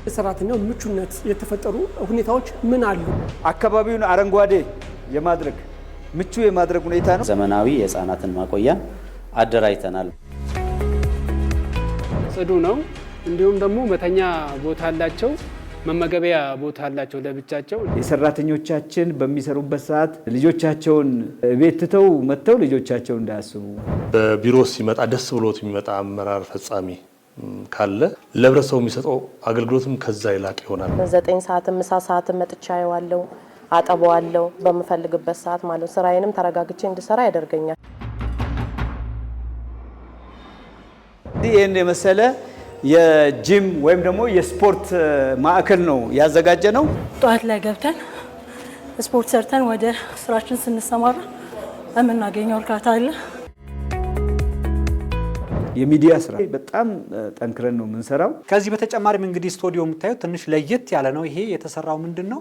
ለሰራተኛው ምቹነት የተፈጠሩ ሁኔታዎች ምን አሉ? አካባቢውን አረንጓዴ የማድረግ ምቹ የማድረግ ሁኔታ ነው። ዘመናዊ የህፃናትን ማቆያ አደራጅተናል። ጽዱ ነው። እንዲሁም ደግሞ መተኛ ቦታ አላቸው፣ መመገቢያ ቦታ አላቸው ለብቻቸው። የሰራተኞቻችን በሚሰሩበት ሰዓት ልጆቻቸውን ቤት ትተው መጥተው ልጆቻቸውን እንዳያስቡ በቢሮ ሲመጣ ደስ ብሎት የሚመጣ አመራር ፈጻሚ ካለ ለህብረተሰቡ የሚሰጠው አገልግሎትም ከዛ ይላቅ ይሆናል። 9 ሰዓት ምሳ ሰዓት መጥቻ ያለው አጠባዋለሁ በመፈልግበት ሰዓት ማለት ስራዬንም ተረጋግቼ እንድሰራ ያደርገኛል። ይሄን የመሰለ የጂም ወይም ደግሞ የስፖርት ማዕከል ነው ያዘጋጀ ነው። ጧት ላይ ገብተን ስፖርት ሰርተን ወደ ስራችን ስንሰማራ የምናገኘው እርካታ አለ። የሚዲያ ስራ በጣም ጠንክረን ነው የምንሰራው። ከዚህ በተጨማሪም እንግዲህ ስቱዲዮ የምታዩት ትንሽ ለየት ያለ ነው። ይሄ የተሰራው ምንድነው?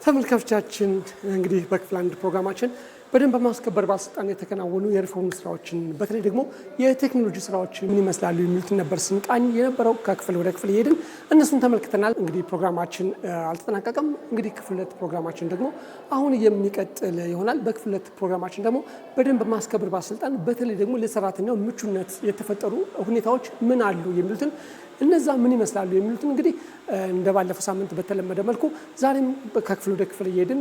ተመልካቾቻችን እንግዲህ በክፍል 1 ፕሮግራማችን በደንብ በማስከበር ባለስልጣን የተከናወኑ የሪፎርም ስራዎችን በተለይ ደግሞ የቴክኖሎጂ ስራዎች ምን ይመስላሉ የሚሉትን ነበር ስንቃኝ የነበረው። ከክፍል ወደ ክፍል እየሄድን እነሱን ተመልክተናል። እንግዲህ ፕሮግራማችን አልተጠናቀቀም። እንግዲህ ክፍል 2 ፕሮግራማችን ደግሞ አሁን የሚቀጥል ይሆናል። በክፍል 2 ፕሮግራማችን ደግሞ በደንብ በማስከበር ባለስልጣን በተለይ ደግሞ ለሰራተኛው ምቹነት የተፈጠሩ ሁኔታዎች ምን አሉ የሚሉትን እነዛ ምን ይመስላሉ የሚሉትን እንግዲህ እንደባለፈው ሳምንት በተለመደ መልኩ ዛሬም ከክፍል ወደ ክፍል እየሄድን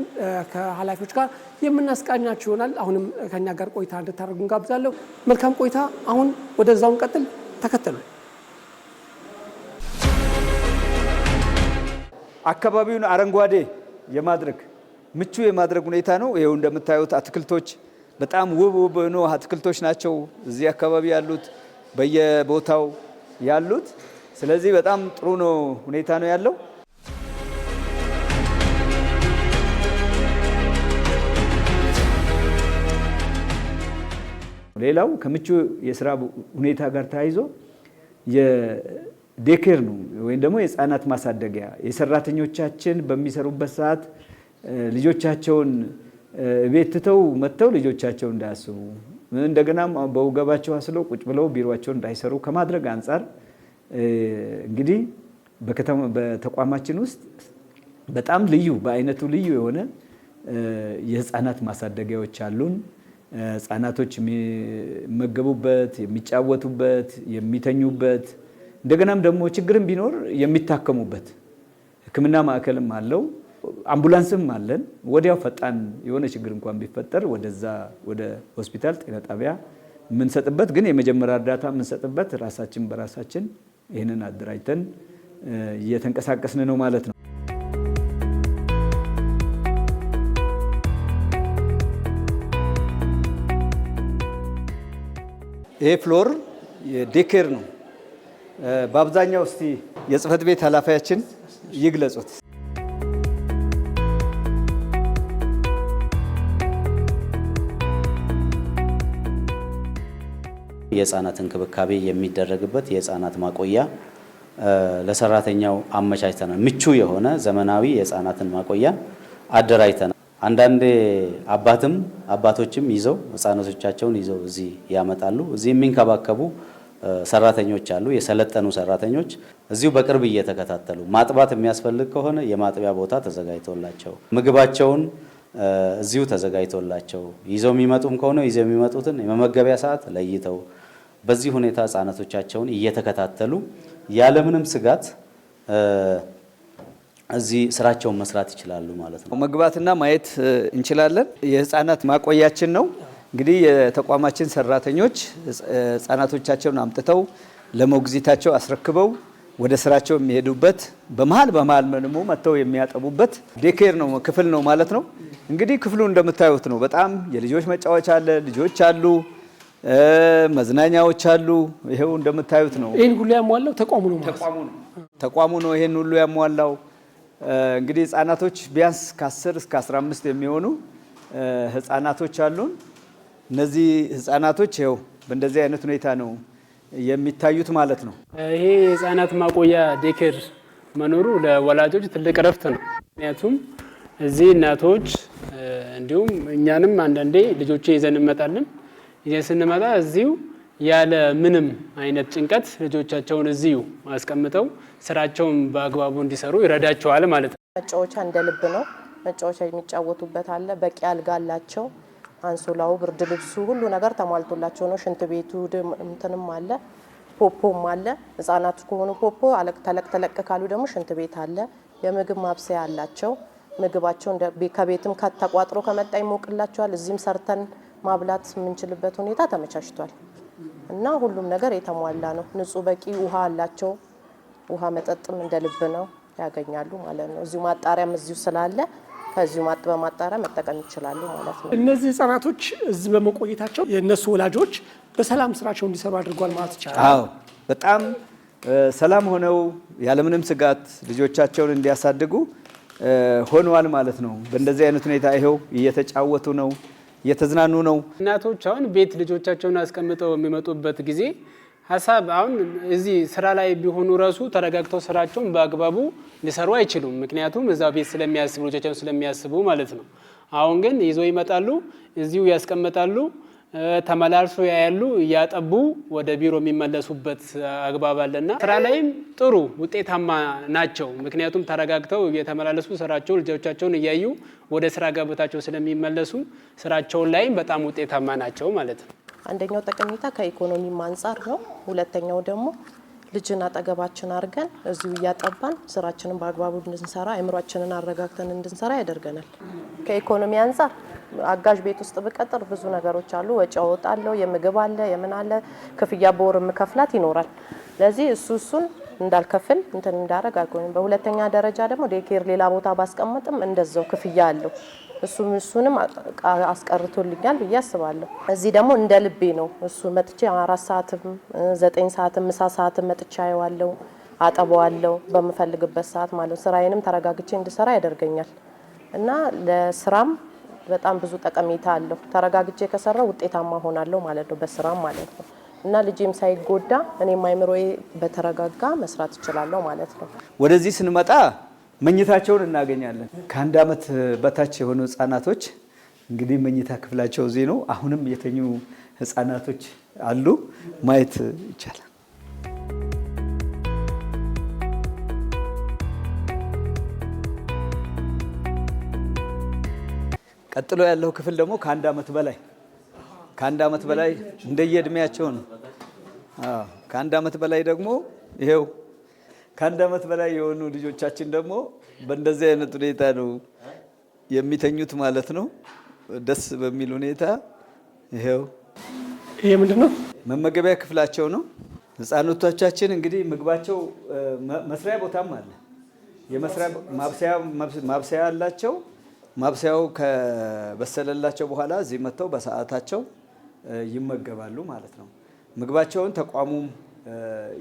ከኃላፊዎች ጋር የምናስቃኛችሁ ይሆናል። አሁንም ከኛ ጋር ቆይታ እንድታደርጉ እንጋብዛለሁ። መልካም ቆይታ። አሁን ወደዛውን ቀጥል፣ ተከተሉ። አካባቢውን አረንጓዴ የማድረግ ምቹ የማድረግ ሁኔታ ነው። ይሄው እንደምታዩት አትክልቶች በጣም ውብ ነው አትክልቶች ናቸው እዚህ አካባቢ ያሉት በየቦታው ያሉት። ስለዚህ በጣም ጥሩ ነው ሁኔታ ነው ያለው። ሌላው ከምቹ የስራ ሁኔታ ጋር ተያይዞ የዴኬር ነው ወይም ደግሞ የህፃናት ማሳደጊያ የሰራተኞቻችን በሚሰሩበት ሰዓት ልጆቻቸውን ቤት ትተው መጥተው ልጆቻቸውን እንዳያስቡ እንደገናም በወገባቸው አስለው ቁጭ ብለው ቢሮአቸውን እንዳይሰሩ ከማድረግ አንፃር እንግዲህ በተቋማችን ውስጥ በጣም ልዩ በአይነቱ ልዩ የሆነ የህፃናት ማሳደጊያዎች አሉን። ህፃናቶች የሚመገቡበት፣ የሚጫወቱበት፣ የሚተኙበት እንደገናም ደግሞ ችግርም ቢኖር የሚታከሙበት ሕክምና ማዕከልም አለው። አምቡላንስም አለን። ወዲያው ፈጣን የሆነ ችግር እንኳን ቢፈጠር ወደዛ ወደ ሆስፒታል ጤና ጣቢያ የምንሰጥበት ግን የመጀመሪያ እርዳታ የምንሰጥበት ራሳችን በራሳችን ይህንን አደራጅተን እየተንቀሳቀስን ነው ማለት ነው። ይሄ ፍሎር የዴኬር ነው። በአብዛኛው እስቲ የጽህፈት ቤት ኃላፊያችን ይግለጹት። የህፃናት እንክብካቤ የሚደረግበት የህፃናት ማቆያ ለሰራተኛው አመቻችተናል። ምቹ የሆነ ዘመናዊ የህፃናትን ማቆያ አደራጅተናል። አንዳንዴ አባቶችም ይዘው ህፃናቶቻቸውን ይዘው እዚህ ያመጣሉ። እዚህ የሚንከባከቡ ሰራተኞች አሉ። የሰለጠኑ ሰራተኞች እዚሁ በቅርብ እየተከታተሉ ማጥባት የሚያስፈልግ ከሆነ የማጥቢያ ቦታ ተዘጋጅቶላቸው ምግባቸውን እዚሁ ተዘጋጅቶላቸው ይዘው የሚመጡም ከሆነ ይዘው የሚመጡትን የመመገቢያ ሰዓት ለይተው በዚህ ሁኔታ ህፃናቶቻቸውን እየተከታተሉ ያለምንም ስጋት እዚህ ስራቸውን መስራት ይችላሉ ማለት ነው። መግባትና ማየት እንችላለን። የህፃናት ማቆያችን ነው። እንግዲህ የተቋማችን ሰራተኞች ህፃናቶቻቸውን አምጥተው ለሞግዚታቸው አስረክበው ወደ ስራቸው የሚሄዱበት በመሃል ደግሞ መጥተው የሚያጠቡበት ዴኬር ነው ክፍል ነው ማለት ነው። እንግዲህ ክፍሉ እንደምታዩት ነው። በጣም የልጆች መጫወቻ አለ፣ ልጆች አሉ፣ መዝናኛዎች አሉ። ይሄው እንደምታዩት ነው። ይሄን ሁሉ ያሟላው ተቋሙ ነው ማለት ተቋሙ ነው ይሄን ሁሉ ያሟላው። እንግዲህ ህፃናቶች ቢያንስ ከ10 እስከ 15 የሚሆኑ ህፃናቶች አሉን። እነዚህ ህፃናቶች ይኸው በእንደዚህ አይነት ሁኔታ ነው የሚታዩት ማለት ነው። ይሄ የህፃናት ማቆያ ዴኬር መኖሩ ለወላጆች ትልቅ እረፍት ነው። ምክንያቱም እዚህ እናቶች እንዲሁም እኛንም አንዳንዴ ልጆቼ ይዘን እንመጣለን። ይዘን ስንመጣ እዚሁ ያለ ምንም አይነት ጭንቀት ልጆቻቸውን እዚሁ አስቀምጠው ስራቸውን በአግባቡ እንዲሰሩ ይረዳቸዋል ማለት ነው። መጫወቻ እንደ ልብ ነው። መጫወቻ የሚጫወቱበት አለ። በቂ አልጋ አላቸው። አንሶላው፣ ብርድ ልብሱ፣ ሁሉ ነገር ተሟልቶላቸው ነው። ሽንት ቤቱ እንትንም አለ፣ ፖፖም አለ። ህጻናት ከሆኑ ፖፖ፣ ተለቅ ተለቅ ካሉ ደግሞ ሽንት ቤት አለ። የምግብ ማብሰያ አላቸው። ምግባቸው ከቤትም ተቋጥሮ ከመጣ ይሞቅላቸዋል። እዚህም ሰርተን ማብላት የምንችልበት ሁኔታ ተመቻችቷል እና ሁሉም ነገር የተሟላ ነው። ንጹህ በቂ ውሃ አላቸው። ውሃ መጠጥም እንደ ልብ ነው ያገኛሉ ማለት ነው። እዚሁ ማጣሪያም እዚሁ ስላለ ከዚሁ በማጣሪያ መጠቀም ይችላሉ ማለት ነው። እነዚህ ህጻናቶች እዚህ በመቆየታቸው የእነሱ ወላጆች በሰላም ስራቸው እንዲሰሩ አድርጓል ማለት ይቻላል። አዎ በጣም ሰላም ሆነው ያለምንም ስጋት ልጆቻቸውን እንዲያሳድጉ ሆነዋል ማለት ነው። በእንደዚህ አይነት ሁኔታ ይሄው እየተጫወቱ ነው፣ እየተዝናኑ ነው። እናቶች አሁን ቤት ልጆቻቸውን አስቀምጠው የሚመጡበት ጊዜ ሀሳብ አሁን እዚህ ስራ ላይ ቢሆኑ ራሱ ተረጋግተው ስራቸውን በአግባቡ ሊሰሩ አይችሉም። ምክንያቱም እዛ ቤት ስለሚያስቡ ልጆቻቸውን ስለሚያስቡ ማለት ነው። አሁን ግን ይዘው ይመጣሉ፣ እዚሁ ያስቀምጣሉ፣ ተመላልሶ ያያሉ፣ እያጠቡ ወደ ቢሮ የሚመለሱበት አግባብ አለና ስራ ላይም ጥሩ ውጤታማ ናቸው። ምክንያቱም ተረጋግተው እየተመላለሱ ስራቸው ልጆቻቸውን እያዩ ወደ ስራ ገበታቸው ስለሚመለሱ ስራቸውን ላይም በጣም ውጤታማ ናቸው ማለት ነው። አንደኛው ጠቀሜታ ከኢኮኖሚም አንጻር ነው። ሁለተኛው ደግሞ ልጅን አጠገባችን አድርገን እዚሁ እያጠባን ስራችንን በአግባቡ እንድንሰራ አእምሯችንን አረጋግተን እንድንሰራ ያደርገናል። ከኢኮኖሚ አንጻር አጋዥ ቤት ውስጥ ብቀጥር ብዙ ነገሮች አሉ። ወጪ አወጣለሁ፣ የምግብ አለ፣ የምን አለ፣ ክፍያ በወር መከፍላት ይኖራል። ለዚህ እሱን እንዳልከፍል እንትን እንዳረግ አልኩኝ። በሁለተኛ ደረጃ ደግሞ ዴኬር ሌላ ቦታ ባስቀምጥም እንደዛው ክፍያ አለው። እሱንም አስቀርቶልኛል ብዬ አስባለሁ። እዚህ ደግሞ እንደ ልቤ ነው። እሱ መጥቼ 4 ሰዓትም 9 ሰዓትም ምሳ ሰዓትም መጥቼ አየዋለሁ፣ አጠበዋለሁ በምፈልግበት ሰዓት ማለት ስራዬንም ተረጋግቼ እንድሰራ ያደርገኛል እና ለስራም በጣም ብዙ ጠቀሜታ አለው። ተረጋግቼ ከሰራ ውጤታማ ሆናለሁ ማለት ነው በስራም ማለት ነው እና ልጄም ሳይጎዳ እኔም አይምሮዬ በተረጋጋ መስራት እችላለሁ ማለት ነው። ወደዚህ ስንመጣ መኝታቸውን እናገኛለን። ከ1 ዓመት በታች የሆኑ ህፃናቶች እንግዲህ መኝታ ክፍላቸው እዚህ ነው። አሁንም የተኙ ህፃናቶች አሉ፣ ማየት ይቻላል። ቀጥሎ ያለው ክፍል ደግሞ ከ1 ዓመት በላይ እንደየእድሜያቸው ነው። ከ1 ዓመት በላይ ደግሞ ይሄው ከ1 ዓመት በላይ የሆኑ ልጆቻችን ደግሞ በእንደዚህ አይነት ሁኔታ ነው የሚተኙት ማለት ነው። ደስ በሚል ሁኔታ ይሄው። ይሄ ምንድነው? መመገቢያ ክፍላቸው ነው። ህፃኖቻችን እንግዲህ ምግባቸው መስሪያ ቦታም አለ። የመስሪያ ማብሰያ አላቸው። ማብሰያው ከበሰለላቸው በኋላ እዚህ መጥተው በሰዓታቸው ይመገባሉ ማለት ነው። ምግባቸውን ተቋሙም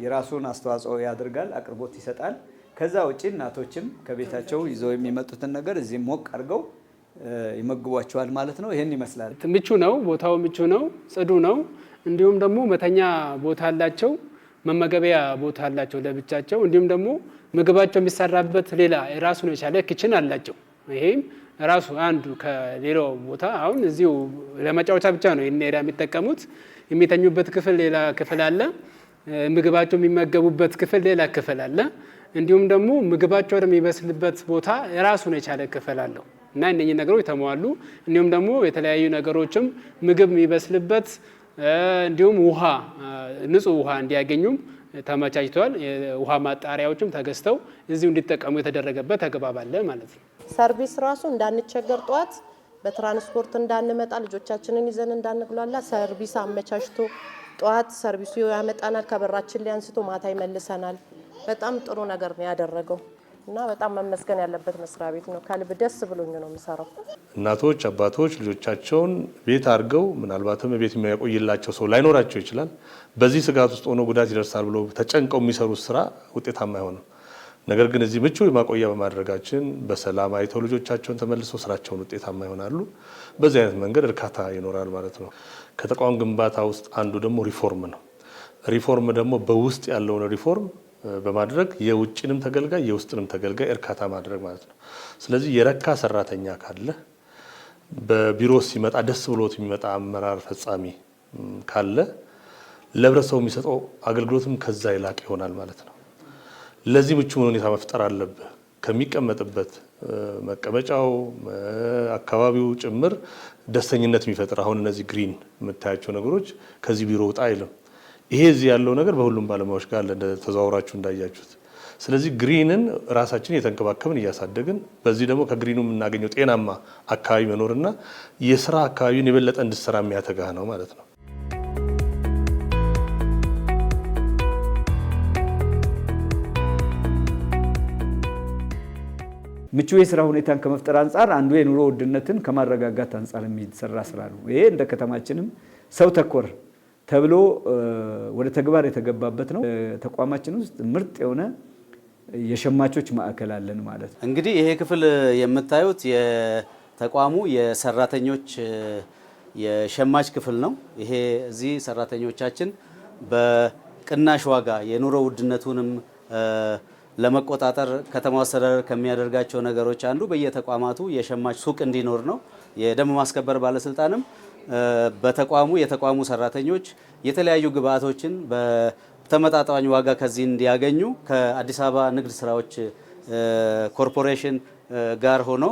የራሱን አስተዋጽኦ ያደርጋል፣ አቅርቦት ይሰጣል። ከዛ ውጪ እናቶችም ከቤታቸው ይዘው የሚመጡትን ነገር እዚህ ሞቅ አድርገው ይመግቧቸዋል ማለት ነው። ይሄን ይመስላል። ምቹ ነው፣ ቦታው ምቹ ነው፣ ጽዱ ነው። እንዲሁም ደግሞ መተኛ ቦታ አላቸው፣ መመገቢያ ቦታ አላቸው ለብቻቸው። እንዲሁም ደግሞ ምግባቸው የሚሰራበት ሌላ ራሱን የቻለ ኪችን አላቸው። ይሄም ራሱ አንዱ ከሌላው ቦታ አሁን እዚሁ ለመጫወቻ ብቻ ነው ኔራ የሚጠቀሙት። የሚተኙበት ክፍል ሌላ ክፍል አለ። ምግባቸው የሚመገቡበት ክፍል ሌላ ክፍል አለ። እንዲሁም ደግሞ ምግባቸው የሚበስልበት ቦታ ራሱን የቻለ ክፍል አለው እና እነኚህ ነገሮች የተሟሉ እንዲሁም ደግሞ የተለያዩ ነገሮችም ምግብ የሚበስልበት እንዲሁም ውሃ ንጹህ ውሃ እንዲያገኙም ተመቻችተዋል። ውሃ ማጣሪያዎችም ተገዝተው እዚሁ እንዲጠቀሙ የተደረገበት አግባብ አለ ማለት ነው። ሰርቪስ ራሱ እንዳንቸገር ጠዋት በትራንስፖርት እንዳንመጣ ልጆቻችንን ይዘን እንዳንግሏላ ሰርቪስ አመቻችቶ ጠዋት ሰርቪሱ ያመጣናል። ከበራችን ላይ አንስቶ ማታ ይመልሰናል። በጣም ጥሩ ነገር ነው ያደረገው እና በጣም መመስገን ያለበት መስሪያ ቤት ነው። ከልብ ደስ ብሎኝ ነው የምሰራው። እናቶች፣ አባቶች ልጆቻቸውን ቤት አድርገው ምናልባትም ቤት የሚያቆይላቸው ሰው ላይኖራቸው ይችላል። በዚህ ስጋት ውስጥ ሆኖ ጉዳት ይደርሳል ብሎ ተጨንቀው የሚሰሩት ስራ ውጤታማ አይሆንም። ነገር ግን እዚህ ምቹ ማቆያ በማድረጋችን በሰላም አይተው ልጆቻቸውን ተመልሰው ስራቸውን ውጤታማ ይሆናሉ። በዚህ አይነት መንገድ እርካታ ይኖራል ማለት ነው። ከተቋም ግንባታ ውስጥ አንዱ ደግሞ ሪፎርም ነው። ሪፎርም ደግሞ በውስጥ ያለውን ሪፎርም በማድረግ የውጭንም ተገልጋይ የውስጥንም ተገልጋይ እርካታ ማድረግ ማለት ነው። ስለዚህ የረካ ሰራተኛ ካለ በቢሮ ሲመጣ ደስ ብሎት የሚመጣ አመራር ፈጻሚ ካለ ለህብረተሰቡ የሚሰጠው አገልግሎትም ከዛ ይላቅ ይሆናል ማለት ነው። ለዚህ ምቹ ሁኔታ መፍጠር አለብህ። ከሚቀመጥበት መቀመጫው አካባቢው ጭምር ደስተኝነት የሚፈጥር አሁን እነዚህ ግሪን የምታያቸው ነገሮች ከዚህ ቢሮ ውጣ አይልም። ይሄ እዚህ ያለው ነገር በሁሉም ባለሙያዎች ጋር ተዘዋውራችሁ እንዳያችሁት። ስለዚህ ግሪንን ራሳችን የተንከባከብን እያሳደግን በዚህ ደግሞ ከግሪኑ የምናገኘው ጤናማ አካባቢ መኖርና የስራ አካባቢውን የበለጠ እንድሰራ የሚያተጋህ ነው ማለት ነው። ምቹ የስራ ሁኔታን ከመፍጠር አንጻር አንዱ የኑሮ ውድነትን ከማረጋጋት አንጻር የሚሰራ ስራ ነው። ይሄ እንደ ከተማችንም ሰው ተኮር ተብሎ ወደ ተግባር የተገባበት ነው። ተቋማችን ውስጥ ምርጥ የሆነ የሸማቾች ማዕከል አለን ማለት ነው። እንግዲህ ይሄ ክፍል የምታዩት የተቋሙ የሰራተኞች የሸማች ክፍል ነው። ይሄ እዚህ ሰራተኞቻችን በቅናሽ ዋጋ የኑሮ ውድነቱንም ለመቆጣጠር ከተማ አስተዳደር ከሚያደርጋቸው ነገሮች አንዱ በየተቋማቱ የሸማች ሱቅ እንዲኖር ነው። የደንብ ማስከበር ባለስልጣንም በተቋሙ የተቋሙ ሰራተኞች የተለያዩ ግብአቶችን በተመጣጣኝ ዋጋ ከዚህ እንዲያገኙ ከአዲስ አበባ ንግድ ስራዎች ኮርፖሬሽን ጋር ሆኖ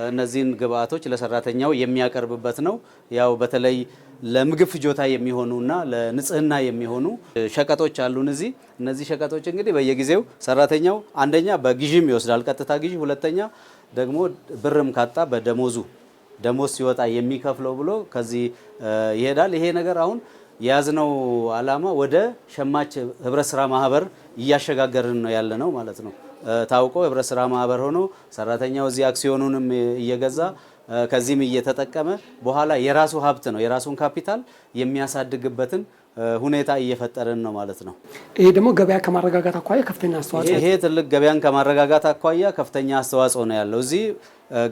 እነዚህን ግብአቶች ለሰራተኛው የሚያቀርብበት ነው። ያው በተለይ ለምግብ ፍጆታ የሚሆኑና ለንጽህና የሚሆኑ ሸቀጦች አሉን እዚህ። እነዚህ ሸቀጦች እንግዲህ በየጊዜው ሰራተኛው አንደኛ በግዢም ይወስዳል፣ ቀጥታ ግዢ፣ ሁለተኛ ደግሞ ብርም ካጣ በደሞዝ ሲወጣ የሚከፍለው ብሎ ከዚህ ይሄዳል። ይሄ ነገር አሁን የያዝነው ዓላማ ወደ ሸማች ህብረት ስራ ማህበር እያሸጋገርን ነው ያለ ነው ማለት ነው። ታውቆ ህብረት ስራ ማህበር ሆኖ ሰራተኛው እዚህ አክሲዮኑንም እየገዛ ከዚህም እየተጠቀመ በኋላ የራሱ ሀብት ነው የራሱን ካፒታል የሚያሳድግበትን ሁኔታ እየፈጠረን ነው ማለት ነው። ይሄ ደግሞ ገበያ ከማረጋጋት አኳያ ከፍተኛ አስተዋጽኦ ይሄ ትልቅ ገበያን ከማረጋጋት አኳያ ከፍተኛ አስተዋጽኦ ነው ያለው። እዚህ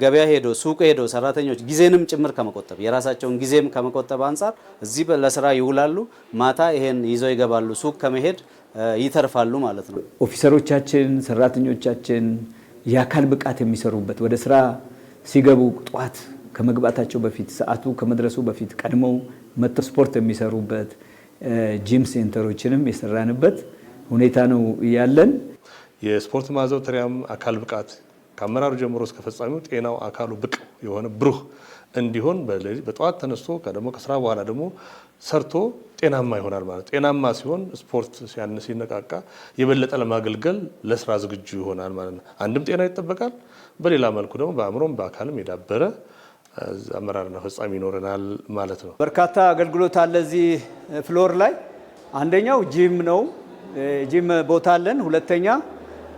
ገበያ ሄዶ ሱቅ ሄዶ ሰራተኞች ጊዜንም ጭምር ከመቆጠብ የራሳቸውን ጊዜም ከመቆጠብ አንጻር እዚህ ለስራ ይውላሉ፣ ማታ ይሄን ይዘው ይገባሉ፣ ሱቅ ከመሄድ ይተርፋሉ ማለት ነው። ኦፊሰሮቻችን ሰራተኞቻችን የአካል ብቃት የሚሰሩበት ወደ ስራ ሲገቡ ጠዋት ከመግባታቸው በፊት ሰዓቱ ከመድረሱ በፊት ቀድመው መጥተው ስፖርት የሚሰሩበት ጂም ሴንተሮችንም የሰራንበት ሁኔታ ነው ያለን። የስፖርት ማዘውተሪያም አካል ብቃት ከአመራሩ ጀምሮ እስከ ፈጻሚው ጤናው አካሉ ብቅ የሆነ ብሩህ እንዲሆን በጠዋት ተነስቶ ደግሞ ከስራ በኋላ ደግሞ ሰርቶ ጤናማ ይሆናል ማለት። ጤናማ ሲሆን ስፖርት ሲነቃቃ የበለጠ ለማገልገል ለስራ ዝግጁ ይሆናል ማለት ነው። አንድም ጤና ይጠበቃል፣ በሌላ መልኩ ደግሞ በአእምሮም በአካልም የዳበረ አመራርና ፈጻሚ ይኖረናል ማለት ነው። በርካታ አገልግሎት አለ እዚህ ፍሎር ላይ። አንደኛው ጂም ነው፣ ጂም ቦታ አለን። ሁለተኛ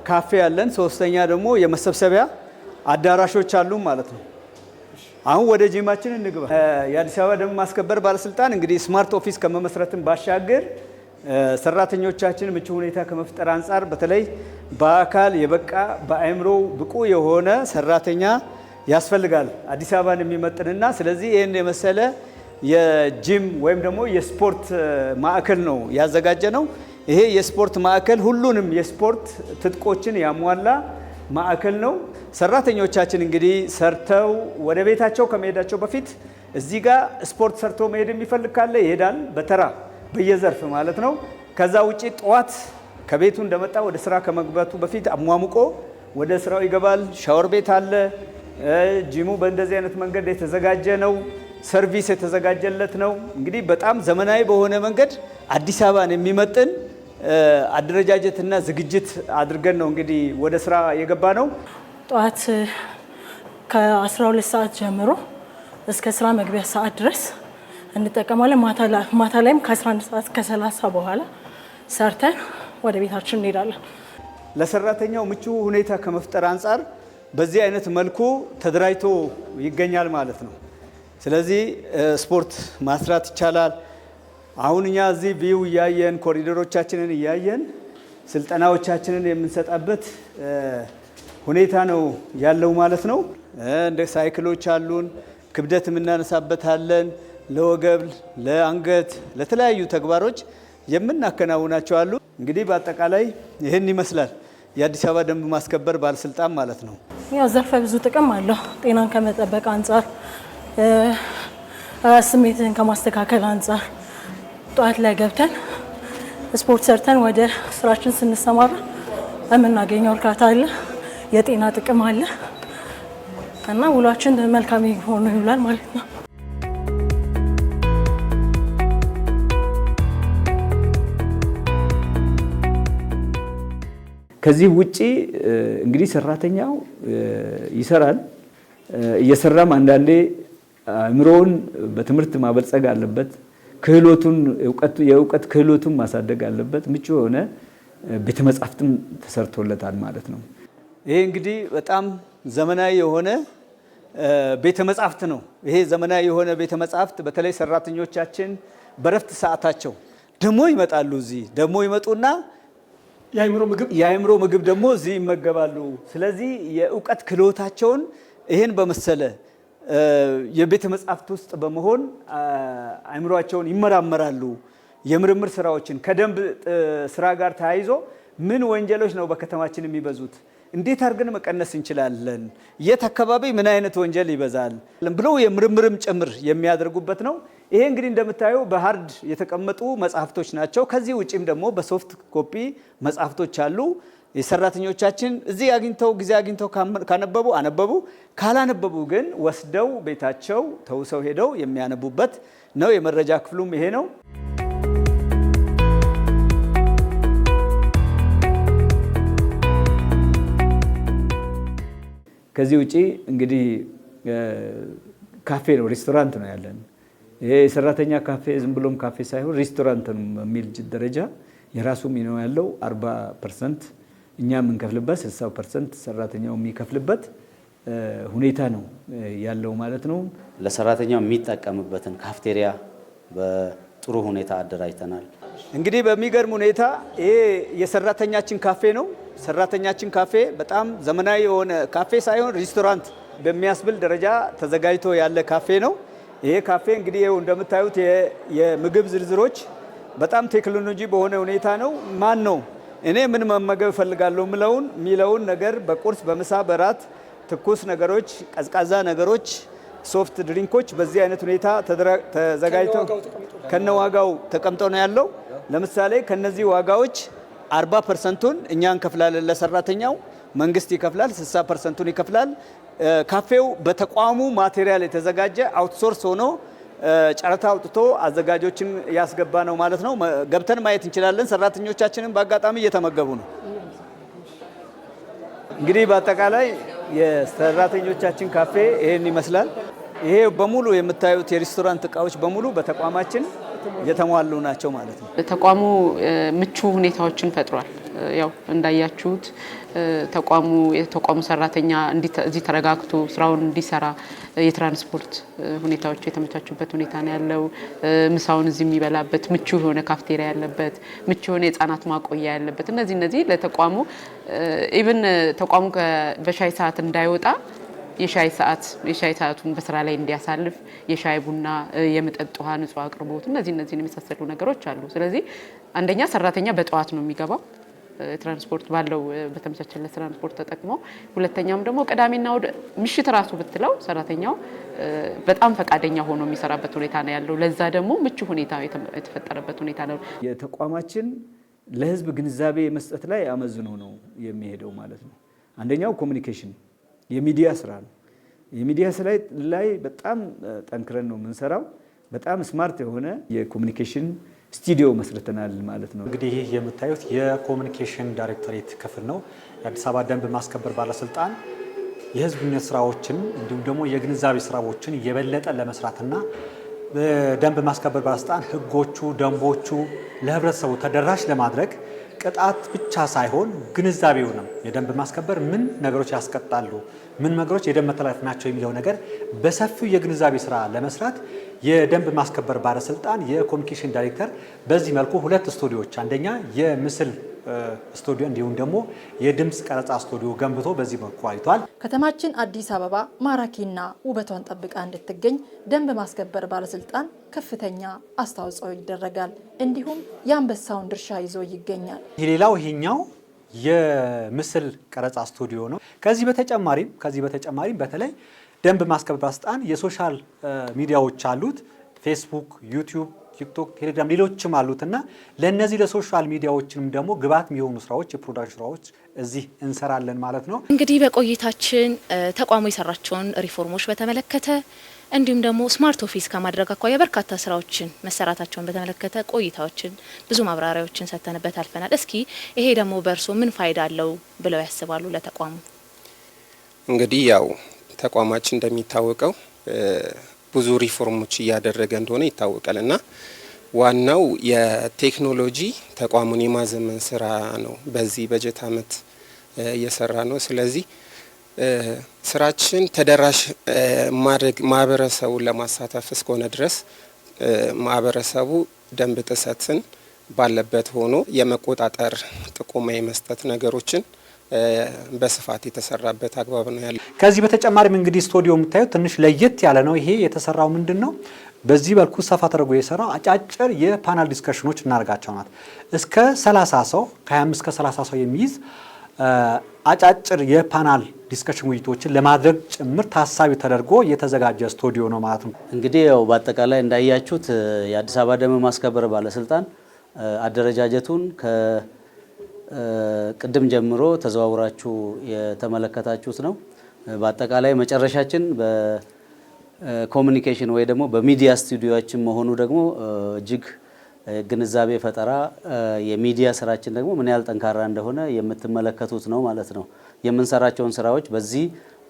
ካፌ አለን። ሶስተኛ ደግሞ የመሰብሰቢያ አዳራሾች አሉ ማለት ነው። አሁን ወደ ጂማችን እንግባ። የአዲስ አበባ ደንብ ማስከበር ባለስልጣን እንግዲህ ስማርት ኦፊስ ከመመስረትን ባሻገር ሰራተኞቻችን ምቹ ሁኔታ ከመፍጠር አንጻር በተለይ በአካል የበቃ በአእምሮ ብቁ የሆነ ሰራተኛ ያስፈልጋል አዲስ አበባን የሚመጥንና። ስለዚህ ይህን የመሰለ የጂም ወይም ደግሞ የስፖርት ማዕከል ነው ያዘጋጀ ነው። ይሄ የስፖርት ማዕከል ሁሉንም የስፖርት ትጥቆችን ያሟላ ማዕከል ነው። ሰራተኞቻችን እንግዲህ ሰርተው ወደ ቤታቸው ከመሄዳቸው በፊት እዚህ ጋር ስፖርት ሰርቶ መሄድ የሚፈልግ ካለ ይሄዳል፣ በተራ በየዘርፍ ማለት ነው። ከዛ ውጪ ጠዋት ከቤቱ እንደመጣ ወደ ስራ ከመግባቱ በፊት አሟሙቆ ወደ ስራው ይገባል። ሻወር ቤት አለ። ጂሙ በእንደዚህ አይነት መንገድ የተዘጋጀ ነው። ሰርቪስ የተዘጋጀለት ነው። እንግዲህ በጣም ዘመናዊ በሆነ መንገድ አዲስ አበባን የሚመጥን አደረጃጀትና ዝግጅት አድርገን ነው እንግዲህ ወደ ስራ የገባ ነው። ጠዋት ከ12 ሰዓት ጀምሮ እስከ ስራ መግቢያ ሰዓት ድረስ እንጠቀማለን። ማታ ላይም ከ11 ሰዓት ከ30 በኋላ ሰርተን ወደ ቤታችን እንሄዳለን። ለሰራተኛው ምቹ ሁኔታ ከመፍጠር አንጻር በዚህ አይነት መልኩ ተደራጅቶ ይገኛል ማለት ነው። ስለዚህ ስፖርት ማስራት ይቻላል። አሁን እኛ እዚህ ቪው እያየን ኮሪደሮቻችንን እያየን ስልጠናዎቻችንን የምንሰጣበት ሁኔታ ነው ያለው ማለት ነው። እንደ ሳይክሎች አሉን፣ ክብደት የምናነሳበት አለን። ለወገብ፣ ለአንገት፣ ለተለያዩ ተግባሮች የምናከናውናቸው አሉ። እንግዲህ በአጠቃላይ ይህን ይመስላል የአዲስ አበባ ደንብ ማስከበር ባለስልጣን ማለት ነው። ያው ዘርፈ ብዙ ጥቅም አለው። ጤናን ከመጠበቅ አንጻር፣ ስሜትን ከማስተካከል አንጻር ጠዋት ላይ ገብተን ስፖርት ሰርተን ወደ ስራችን ስንሰማራ የምናገኘው እርካታ አለ፣ የጤና ጥቅም አለ እና ውሏችን መልካም ሆኖ ይውላል ማለት ነው። ከዚህ ውጪ እንግዲህ ሰራተኛው ይሰራል። እየሰራም አንዳንዴ አእምሮውን በትምህርት ማበልጸግ አለበት። የእውቀት ክህሎቱን ማሳደግ አለበት። ምቹ የሆነ ቤተ መጻሕፍትም ተሰርቶለታል ማለት ነው። ይሄ እንግዲህ በጣም ዘመናዊ የሆነ ቤተ መጻሕፍት ነው። ይሄ ዘመናዊ የሆነ ቤተ መጻሕፍት በተለይ ሰራተኞቻችን በረፍት ሰዓታቸው ደግሞ ይመጣሉ። እዚህ ደግሞ ይመጡና የአእምሮ ምግብ ደግሞ እዚህ ይመገባሉ። ስለዚህ የእውቀት ክህሎታቸውን ይሄን በመሰለ የቤተ መጻሕፍት ውስጥ በመሆን አእምሮአቸውን ይመራመራሉ። የምርምር ስራዎችን ከደንብ ስራ ጋር ተያይዞ ምን ወንጀሎች ነው በከተማችን የሚበዙት፣ እንዴት አድርገን መቀነስ እንችላለን፣ የት አካባቢ ምን አይነት ወንጀል ይበዛል ብለው የምርምርም ጭምር የሚያደርጉበት ነው። ይሄ እንግዲህ እንደምታየው በሃርድ የተቀመጡ መጽሐፍቶች ናቸው። ከዚህ ውጪም ደግሞ በሶፍት ኮፒ መጽሐፍቶች አሉ። የሰራተኞቻችን እዚህ ጊዜ አግኝተው ካነበቡ አነበቡ፣ ካላነበቡ ግን ወስደው ቤታቸው ተውሰው ሄደው የሚያነቡበት ነው። የመረጃ ክፍሉም ይሄ ነው። ከዚህ ውጪ እንግዲህ ካፌ ነው፣ ሬስቶራንት ነው ያለን። ይሄ የሰራተኛ ካፌ ዝም ብሎም ካፌ ሳይሆን ሬስቶራንት ነው በሚል ደረጃ የራሱ ሚና ያለው 40% እኛ የምንከፍልበት 60% ሰራተኛው የሚከፍልበት ሁኔታ ነው ያለው ማለት ነው። ለሰራተኛው የሚጠቀምበትን ካፍቴሪያ በጥሩ ሁኔታ አደራጅተናል። እንግዲህ በሚገርም ሁኔታ ይሄ የሰራተኛችን ካፌ ነው። ሰራተኛችን ካፌ በጣም ዘመናዊ የሆነ ካፌ ሳይሆን ሬስቶራንት በሚያስብል ደረጃ ተዘጋጅቶ ያለ ካፌ ነው። ይሄ ካፌ እንግዲህ ይኸው እንደምታዩት የምግብ ዝርዝሮች በጣም ቴክኖሎጂ በሆነ ሁኔታ ነው። ማን ነው እኔ ምን መመገብ እፈልጋለሁ የሚለውን ነገር በቁርስ በምሳ በራት ትኩስ ነገሮች፣ ቀዝቃዛ ነገሮች፣ ሶፍት ድሪንኮች በዚህ አይነት ሁኔታ ተዘጋጅተው ከነዋጋው ተቀምጠው ነው ያለው። ለምሳሌ ከነዚህ ዋጋዎች 40%ን እኛ እንከፍላለን ለሰራተኛው፣ መንግስት ይከፍላል 60%ን ይከፍላል። ካፌው በተቋሙ ማቴሪያል የተዘጋጀ አውትሶርስ ሆኖ ጨረታ አውጥቶ አዘጋጆችን ያስገባ ነው ማለት ነው። ገብተን ማየት እንችላለን። ሰራተኞቻችንን በአጋጣሚ እየተመገቡ ነው። እንግዲህ በአጠቃላይ የሰራተኞቻችን ካፌ ይሄን ይመስላል። ይሄ በሙሉ የምታዩት የሬስቶራንት እቃዎች በሙሉ በተቋማችን የተሟሉ ናቸው ማለት ነው። ተቋሙ ምቹ ሁኔታዎችን ፈጥሯል። ያው እንዳያችሁት የተቋሙ ሰራተኛ እዚህ ተረጋግቶ ስራውን እንዲሰራ የትራንስፖርት ሁኔታዎች የተመቻቹበት ሁኔታ ነው ያለው። ምሳውን እዚህ የሚበላበት ምቹ የሆነ ካፍቴሪያ ያለበት፣ ምቹ የሆነ የህፃናት ማቆያ ያለበት፣ እነዚህ ለተቋሙ ኢቭን ተቋሙ በሻይ ሰዓት እንዳይወጣ የሻይ ሰዓቱን በስራ ላይ እንዲያሳልፍ የሻይ ቡና፣ የመጠጥ ውሃ፣ ንጹህ አቅርቦት እነዚህን የመሳሰሉ ነገሮች አሉ። ስለዚህ አንደኛ ሰራተኛ በጠዋት ነው የሚገባው ትራንስፖርት ባለው በተመቻቸለት ትራንስፖርት ተጠቅሞ፣ ሁለተኛም ደግሞ ቅዳሜና እሁድ ምሽት ራሱ ብትለው ሰራተኛው በጣም ፈቃደኛ ሆኖ የሚሰራበት ሁኔታ ነው ያለው። ለዛ ደግሞ ምቹ ሁኔታ የተፈጠረበት ሁኔታ ነው። የተቋማችን ለህዝብ ግንዛቤ መስጠት ላይ አመዝኖ ነው የሚሄደው ማለት ነው። አንደኛው ኮሚኒኬሽን የሚዲያ ስራ ነው። የሚዲያ ስራ ላይ በጣም ጠንክረን ነው የምንሰራው። በጣም ስማርት የሆነ የኮሚኒኬሽን ስቱዲዮ መስርተናል ማለት ነው። እንግዲህ ይህ የምታዩት የኮሚኒኬሽን ዳይሬክቶሬት ክፍል ነው። የአዲስ አበባ ደንብ ማስከበር ባለስልጣን የህዝብ ግንኙነት ስራዎችን እንዲሁም ደግሞ የግንዛቤ ስራዎችን የበለጠ ለመስራትና ደንብ ማስከበር ባለስልጣን ህጎቹ፣ ደንቦቹ ለህብረተሰቡ ተደራሽ ለማድረግ ቅጣት ብቻ ሳይሆን ግንዛቤውንም የደንብ ማስከበር ምን ነገሮች ያስቀጣሉ፣ ምን ነገሮች የደንብ መተላለፍ ናቸው የሚለው ነገር በሰፊው የግንዛቤ ስራ ለመስራት የደንብ ማስከበር ባለስልጣን የኮሚኒኬሽን ዳይሬክተር በዚህ መልኩ 2 ስቱዲዮዎች፣ አንደኛ የምስል ስቱዲዮ እንዲሁም ደግሞ የድምፅ ቀረጻ ስቱዲዮ ገንብቶ በዚህ መልኩ አይቷል። ከተማችን አዲስ አበባ ማራኪና ውበቷን ጠብቃ እንድትገኝ ደንብ ማስከበር ባለስልጣን ከፍተኛ አስተዋጽኦ ይደረጋል። እንዲሁም የአንበሳውን ድርሻ ይዞ ይገኛል። ይሄኛው የምስል ቀረጻ ስቱዲዮ ነው። ከዚህ በተጨማሪም በተለይ ደንብ ማስከበር ባለስልጣን የሶሻል ሚዲያዎች አሉት። ፌስቡክ፣ ዩቲዩብ፣ ቲክቶክ፣ ቴሌግራም ሌሎችም አሉትና ለነዚህ ለሶሻል ሚዲያዎችንም ደግሞ ግብዓት የሚሆኑ ስራዎች የፕሮዳክሽን ስራዎች እዚህ እንሰራለን ማለት ነው። እንግዲህ በቆይታችን ተቋሙ የሰራቸውን ሪፎርሞች በተመለከተ እንዲሁም ደግሞ ስማርት ኦፊስ ከማድረግ አኳያ በርካታ ስራዎችን መሰራታቸውን በተመለከተ ቆይታዎችን ብዙ ማብራሪያዎችን ሰጥተንበት አልፈናል። እስኪ ይሄ ደግሞ በእርሶ ምን ፋይዳ አለው ብለው ያስባሉ ለተቋሙ? እንግዲህ ያው ተቋማችን እንደሚታወቀው ብዙ ሪፎርሞች እያደረገ እንደሆነ ይታወቃል እና ዋናው የቴክኖሎጂ ተቋሙን የማዘመን ስራ ነው። በዚህ በጀት ዓመት እየሰራ ነው። ስለዚህ ስራችን ተደራሽ ማድረግ ማህበረሰቡን ለማሳተፍ እስከሆነ ድረስ ማህበረሰቡ ደንብ ጥሰትን ባለበት ሆኖ የመቆጣጠር ጥቆማ የመስጠት ነገሮችን በስፋት የተሰራበት አግባብ ነው ያለው። ከዚህ በተጨማሪም እንግዲህ ስቱዲዮ የምታዩት ትንሽ ለየት ያለ ነው። ይሄ የተሰራው ምንድነው? በዚህ መልኩ ሰፋ ተደርጎ የሰራው አጫጭር የፓናል ዲስከሽኖች እናደርጋቸው ናት። እስከ 30 ሰው ከ25 እስከ 30 ሰው የሚይዝ አጫጭር የፓናል ዲስከሽን ውይይቶችን ለማድረግ ጭምር ታሳቢ ተደርጎ የተዘጋጀ ስቱዲዮ ነው ማለት ነው። እንግዲህ ያው በአጠቃላይ እንዳያችሁት የአዲስ አበባ ደንብ ማስከበር ባለስልጣን አደረጃጀቱን ቅድም ጀምሮ ተዘዋውራችሁ የተመለከታችሁት ነው። በአጠቃላይ መጨረሻችን በኮሙኒኬሽን ወይ ደግሞ በሚዲያ ስቱዲዮችን መሆኑ ደግሞ እጅግ ግንዛቤ ፈጠራ የሚዲያ ስራችን ደግሞ ምን ያህል ጠንካራ እንደሆነ የምትመለከቱት ነው ማለት ነው። የምንሰራቸውን ስራዎች በዚህ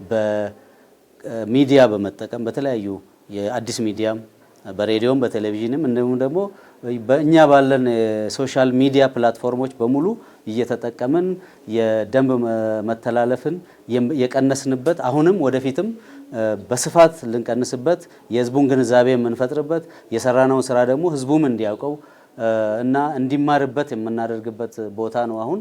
በሚዲያ በመጠቀም በተለያዩ የአዲስ ሚዲያም በሬዲዮም በቴሌቪዥንም እንዲሁም ደግሞ በእኛ ባለን ሶሻል ሚዲያ ፕላትፎርሞች በሙሉ እየተጠቀምን የደንብ መተላለፍን የቀነስንበት አሁንም ወደፊትም በስፋት ልንቀንስበት የህዝቡን ግንዛቤ የምንፈጥርበት የሰራነውን ስራ ደግሞ ህዝቡም እንዲያውቀው እና እንዲማርበት የምናደርግበት ቦታ ነው። አሁን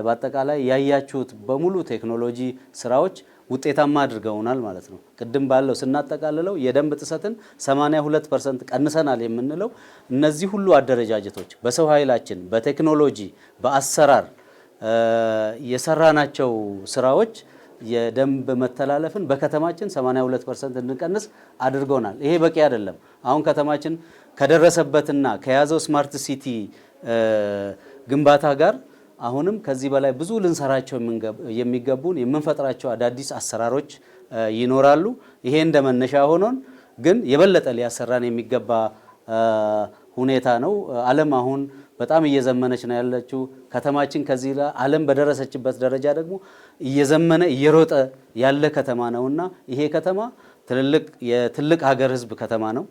በአጠቃላይ ያያችሁት በሙሉ ቴክኖሎጂ ስራዎች ውጤታማ አድርገውናል ማለት ነው። ቅድም ባለው ስናጠቃልለው የደንብ ጥሰትን 82% ቀንሰናል የምንለው እነዚህ ሁሉ አደረጃጀቶች በሰው ኃይላችን፣ በቴክኖሎጂ፣ በአሰራር የሰራናቸው ስራዎች የደንብ መተላለፍን በከተማችን 82% እንቀንስ አድርገውናል። ይሄ በቂ አይደለም። አሁን ከተማችን ከደረሰበትና ከያዘው ስማርት ሲቲ ግንባታ ጋር አሁንም ከዚህ በላይ ብዙ ልንሰራቸው የሚገቡን የምንፈጥራቸው አዳዲስ አሰራሮች ይኖራሉ። ይሄ እንደመነሻ ሆኖን ግን የበለጠ ሊያሰራን የሚገባ ሁኔታ ነው። ዓለም አሁን በጣም እየዘመነች ነው ያለችው። ከተማችን ከዚህ ላይ ዓለም በደረሰችበት ደረጃ ደግሞ እየዘመነ እየሮጠ ያለ ከተማ ነውና ይሄ ከተማ የትልቅ ሀገር ህዝብ ከተማ ነው።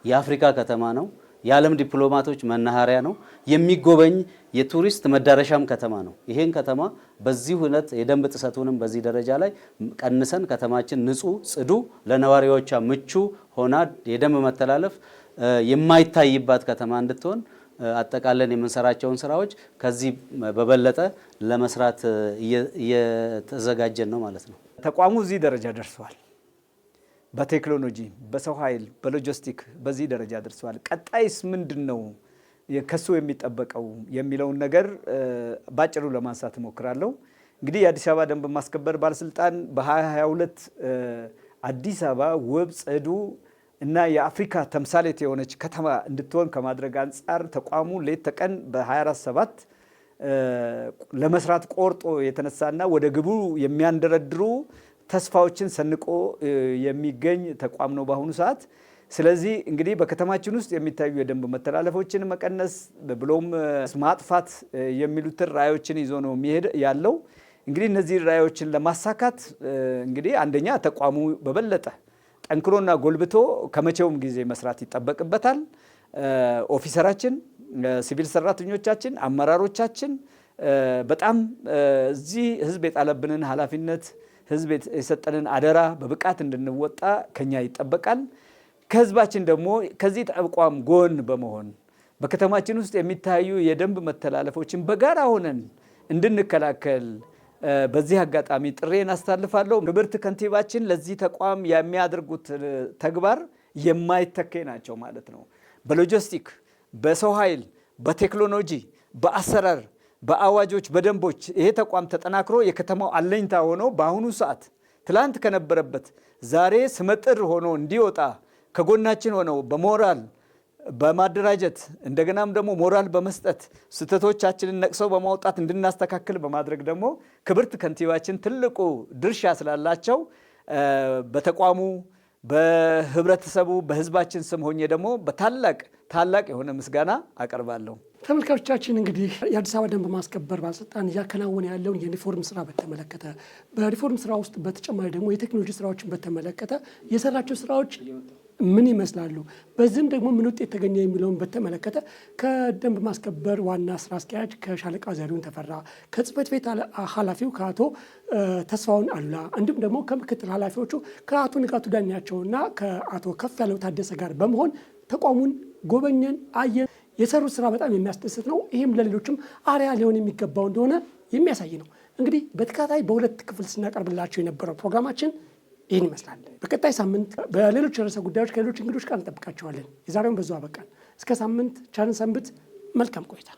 የአፍሪካ ከተማ ነው። የዓለም ዲፕሎማቶች መናኸሪያ ነው። የሚጎበኝ የቱሪስት መዳረሻም ከተማ ነው። ይሄን ከተማ በዚህ ሁኔታ የደንብ ጥሰቱንም በዚህ ደረጃ ላይ ቀንሰን ከተማችን ንጹህ፣ ጽዱ፣ ለነዋሪዎቿ ምቹ ሆና የደንብ መተላለፍ የማይታይባት ከተማ እንድትሆን አጠቃለን የምንሰራቸውን ስራዎች ከዚህ በበለጠ ለመስራት እየተዘጋጀን ነው ማለት ነው። ተቋሙ እዚህ ደረጃ ደርሷል። በቴክኖሎጂ፣ በሰው ኃይል፣ በሎጂስቲክ በዚህ ደረጃ ደርሷል። ቀጣይስ ምንድነው ከሱ የሚጠበቀው የሚለውን ነገር ባጭሩ ለማንሳት እሞክራለሁ። እንግዲህ የአዲስ አበባ ደንብ ማስከበር ባለስልጣን በ2022 አዲስ አበባ ውብ፣ ጽዱ እና የአፍሪካ ተምሳሌት የሆነች ከተማ እንድትሆን ከማድረግ አንጻር ተቋሙ ሌት ተቀን በ24/7 ለመስራት ቆርጦ የተነሳና ወደ ግቡ የሚያንደረድሩ ተስፋዎችን ሰንቆ የሚገኝ ተቋም ነው በአሁኑ ሰዓት። ስለዚህ እንግዲህ በከተማችን ውስጥ የሚታዩ የደንብ መተላለፎችን መቀነስ ብሎም ማጥፋት የሚሉትን ራዕዮችን ይዞ ነው የሚሄድ ያለው። እንግዲህ እነዚህ ራዕዮችን ለማሳካት እንግዲህ አንደኛ ተቋሙ በበለጠ ጠንክሮና ጎልብቶ ከመቼውም ጊዜ መስራት ይጠበቅበታል። ኦፊሰራችን፣ ሲቪል ሰራተኞቻችን፣ አመራሮቻችን በጣም እዚህ ህዝብ የጣለብንን ኃላፊነት ህዝብ የሰጠንን አደራ በብቃት እንድንወጣ ከኛ ይጠበቃል። ከህዝባችን ደግሞ ከዚህ ተቋም ጎን በመሆን በከተማችን ውስጥ የሚታዩ የደንብ መተላለፎችን በጋራ ሆነን እንድንከላከል በዚህ አጋጣሚ ጥሬን አስተላልፋለሁ። ክብርት ከንቲባችን ለዚህ ተቋም የሚያደርጉት ተግባር የማይተካ ናቸው ማለት ነው። በሎጂስቲክ፣ በሰው ኃይል፣ በቴክኖሎጂ፣ በአሰራር፣ በአዋጆች፣ በደንቦች ይሄ ተቋም ተጠናክሮ የከተማው አለኝታ ሆኖ በአሁኑ ሰዓት ትላንት ከነበረበት ዛሬ ስመጥር ሆኖ እንዲወጣ ከጎናችን ሆነው በሞራል በማደራጀት እንደገናም ደግሞ ሞራል በመስጠት ስህተቶቻችንን ነቅሰው በማውጣት እንድናስተካክል በማድረግ ደግሞ ክብርት ከንቲባችን ትልቁ ድርሻ ስላላቸው በተቋሙ በህብረተሰቡ በህዝባችን ስም ሆኜ ደግሞ ታላቅ የሆነ ምስጋና አቀርባለሁ። ተመልካቾቻችን እንግዲህ የአዲስ አበባ ደንብ ማስከበር ባለስልጣን እያከናወነ ያለውን የሪፎርም ስራ በተመለከተ በሪፎርም ስራ ውስጥ በተጨማሪ ደግሞ የቴክኖሎጂ ስራዎችን በተመለከተ የሰራቸው ስራዎች ምን ይመስላሉ፣ በዚህም ደግሞ ምን ውጤት ተገኘ የሚለውን በተመለከተ ከደንብ ማስከበር ዋና ስራ አስኪያጅ ከሻለቃ ዘሪሁን ተፈራ፣ ከጽህፈት ቤት ኃላፊው ከአቶ ተስፋውን አሉላ እንዲሁም ደግሞ ከምክትል ኃላፊዎቹ ከአቶ ንጋቱ ዳኛቸውና ከአቶ ከፍ ያለው ታደሰ ጋር በመሆን ተቋሙን ጎበኘን፣ አየን። የሰሩት ስራ በጣም የሚያስደስት ነው። ይህም ለሌሎችም አርአያ ሊሆን የሚገባው እንደሆነ የሚያሳይ ነው። እንግዲህ በተከታታይ በሁለት ክፍል ስናቀርብላቸው የነበረው ፕሮግራማችን ይህን ይመስላል። በቀጣይ ሳምንት በሌሎች ርዕሰ ጉዳዮች ከሌሎች እንግዶች ጋር እንጠብቃቸዋለን። የዛሬውን በዛው አበቃን። እስከ ሳምንት ቸርን ሰንብት። መልካም ቆይታ